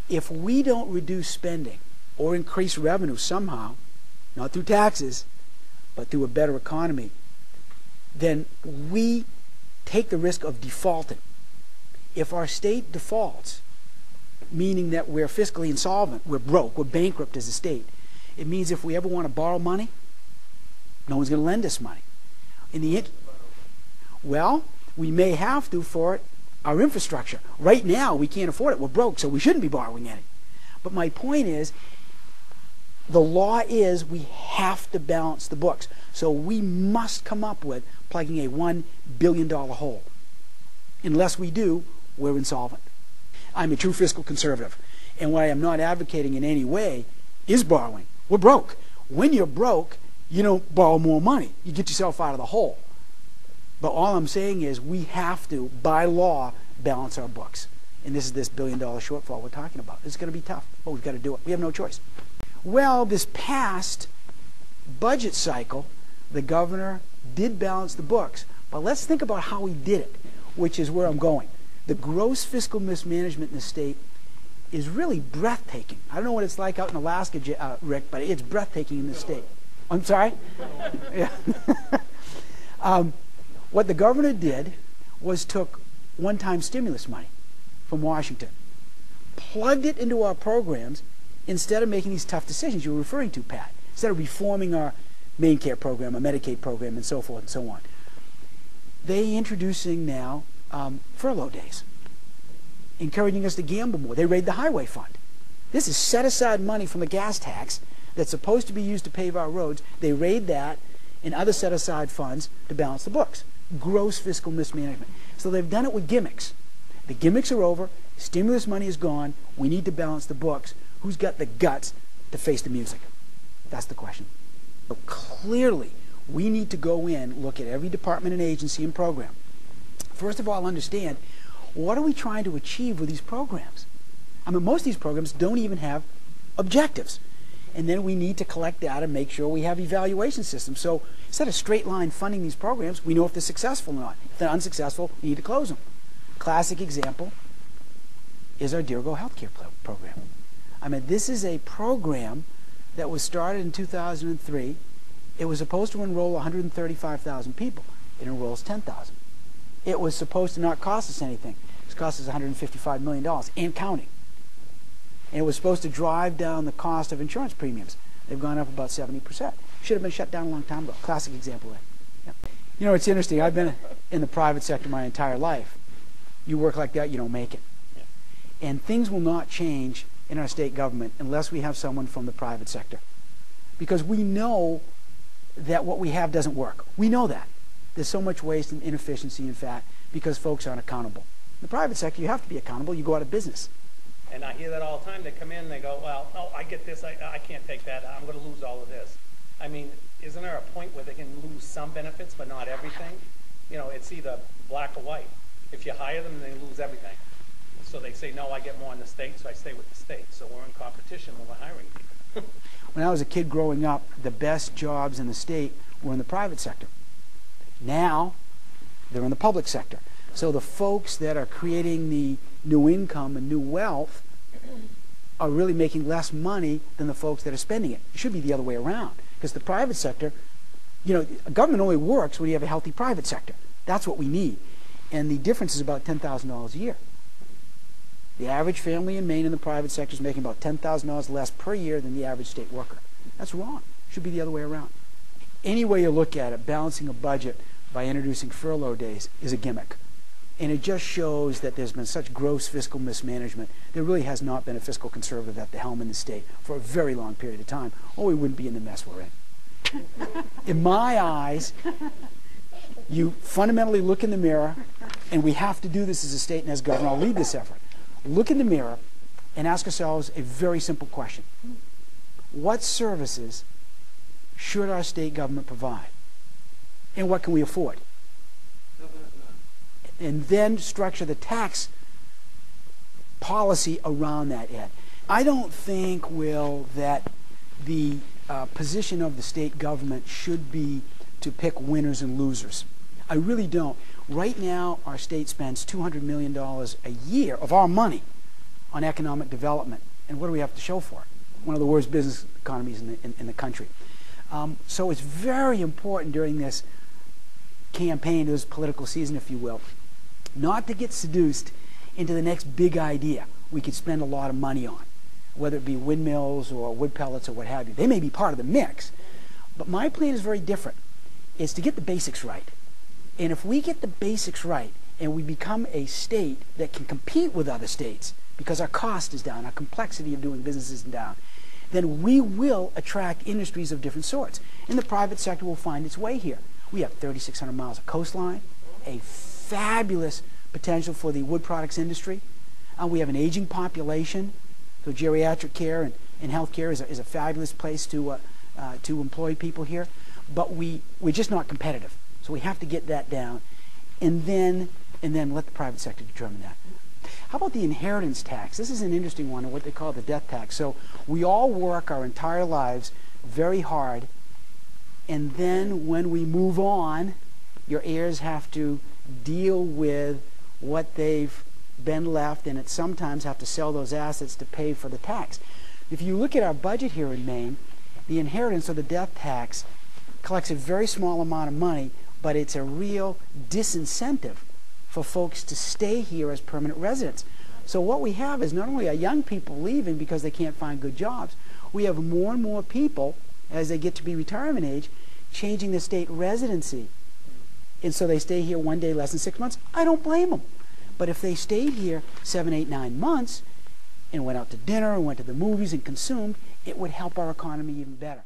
if we don't reduce spending or increase revenue somehow, not through taxes, but through a better economy, then we take the risk of defaulting. If our state defaults, meaning that we're fiscally insolvent, we're broke, we're bankrupt as a state, it means if we ever want to borrow money, no one's going to lend us money. Well, we may have to for our infrastructure. Right now, we can't afford it. We're broke, so we shouldn't be borrowing any. But my point is, the law is we have to balance the books. So we must come up with plugging a $1 billion hole. Unless we do, we're insolvent. I'm a true fiscal conservative. And what I am not advocating in any way is borrowing. We're broke. When you're broke, you don't borrow more money. You get yourself out of the hole. But all I'm saying is we have to, by law, balance our books. And this is this $1 billion shortfall we're talking about. It's going to be tough, but we've got to do it. We have no choice. Well, this past budget cycle, the governor did balance the books. But let's think about how he did it, which is where I'm going. The gross fiscal mismanagement in the state is really breathtaking. I don't know what it's like out in Alaska, Rick, but it's breathtaking in the state. I'm sorry? Yeah. What the governor did was took one-time stimulus money from Washington, plugged it into our programs instead of making these tough decisions you were referring to, Pat. Instead of reforming our Maine Care program, our Medicaid program, and so forth and so on. They introducing now furlough days, encouraging us to gamble more. They raid the highway fund. This is set-aside money from the gas tax that's supposed to be used to pave our roads. They raid that and other set-aside funds to balance the books. Gross fiscal mismanagement. So they've done it with gimmicks. The gimmicks are over. Stimulus money is gone. We need to balance the books. Who's got the guts to face the music? That's the question. So clearly, we need to go in, look at every department and agency and program. First of all, understand, what are we trying to achieve with these programs? I mean, most of these programs don't even have objectives. And then we need to collect data and make sure we have evaluation systems. So instead of straight line funding these programs, we know if they're successful or not. If they're unsuccessful, we need to close them. Classic example is our Dear Go Healthcare program. I mean, this is a program that was started in 2003. It was supposed to enroll 135,000 people. It enrolls 10,000. It was supposed to not cost us anything. It cost us $155 million and counting. And it was supposed to drive down the cost of insurance premiums. They've gone up about 70%. Should have been shut down a long time ago. Classic example there. Yeah. You know, it's interesting. I've been in the private sector my entire life. You work like that, you don't make it. Yeah. And things will not change in our state government unless we have someone from the private sector. Because we know that what we have doesn't work. We know that. There's so much waste and inefficiency, in fact, because folks aren't accountable. In the private sector, you have to be accountable. You go out of business. And I hear that all the time. They come in and they go, well, oh, I get this. I can't take that. I'm going to lose all of this. I mean, isn't there a point where they can lose some benefits but not everything? You know, it's either black or white. If you hire them, they lose everything. So they say, no, I get more in the state, so I stay with the state. So we're in competition when we're hiring people. When I was a kid growing up, the best jobs in the state were in the private sector. Now, they're in the public sector. So the folks that are creating the new income and new wealth are really making less money than the folks that are spending it. It should be the other way around. Because the private sector, you know, government only works when you have a healthy private sector. That's what we need. And the difference is about $10,000 a year. The average family in Maine in the private sector is making about $10,000 less per year than the average state worker. That's wrong. It should be the other way around. Any way you look at it, balancing a budget by introducing furlough days is a gimmick. And it just shows that there's been such gross fiscal mismanagement. There really has not been a fiscal conservative at the helm in the state for a very long period of time, or we wouldn't be in the mess we're in. In my eyes, you fundamentally look in the mirror, and we have to do this as a state and as governor. I'll lead this effort. Look in the mirror and ask ourselves a very simple question. What services should our state government provide? And what can we afford? And then structure the tax policy around that, Ed. I don't think, Will, that the position of the state government should be to pick winners and losers. I really don't. Right now, our state spends $200 million a year of our money on economic development. And what do we have to show for it? One of the worst business economies in the country. So it's very important during this campaign, this political season, if you will, not to get seduced into the next big idea we could spend a lot of money on, whether it be windmills or wood pellets or what have you. They may be part of the mix, but my plan is very different. It's to get the basics right. And if we get the basics right and we become a state that can compete with other states because our cost is down, our complexity of doing business is down, then we will attract industries of different sorts. And the private sector will find its way here. We have 3,600 miles of coastline, a fabulous potential for the wood products industry. We have an aging population, so geriatric care and health care is a fabulous place to employ people here. But we're just not competitive. So we have to get that down and then let the private sector determine that. How about the inheritance tax? This is an interesting one, or what they call the death tax. So we all work our entire lives very hard, and then when we move on, your heirs have to deal with what they've been left, and it sometimes have to sell those assets to pay for the tax. If you look at our budget here in Maine, the inheritance or the death tax collects a very small amount of money, but it's a real disincentive for folks to stay here as permanent residents. So what we have is not only are young people leaving because they can't find good jobs, we have more and more people, as they get to be retirement age, changing their state residency. And so they stay here one day less than 6 months. I don't blame them. But if they stayed here 7, 8, 9 months and went out to dinner and went to the movies and consumed, it would help our economy even better.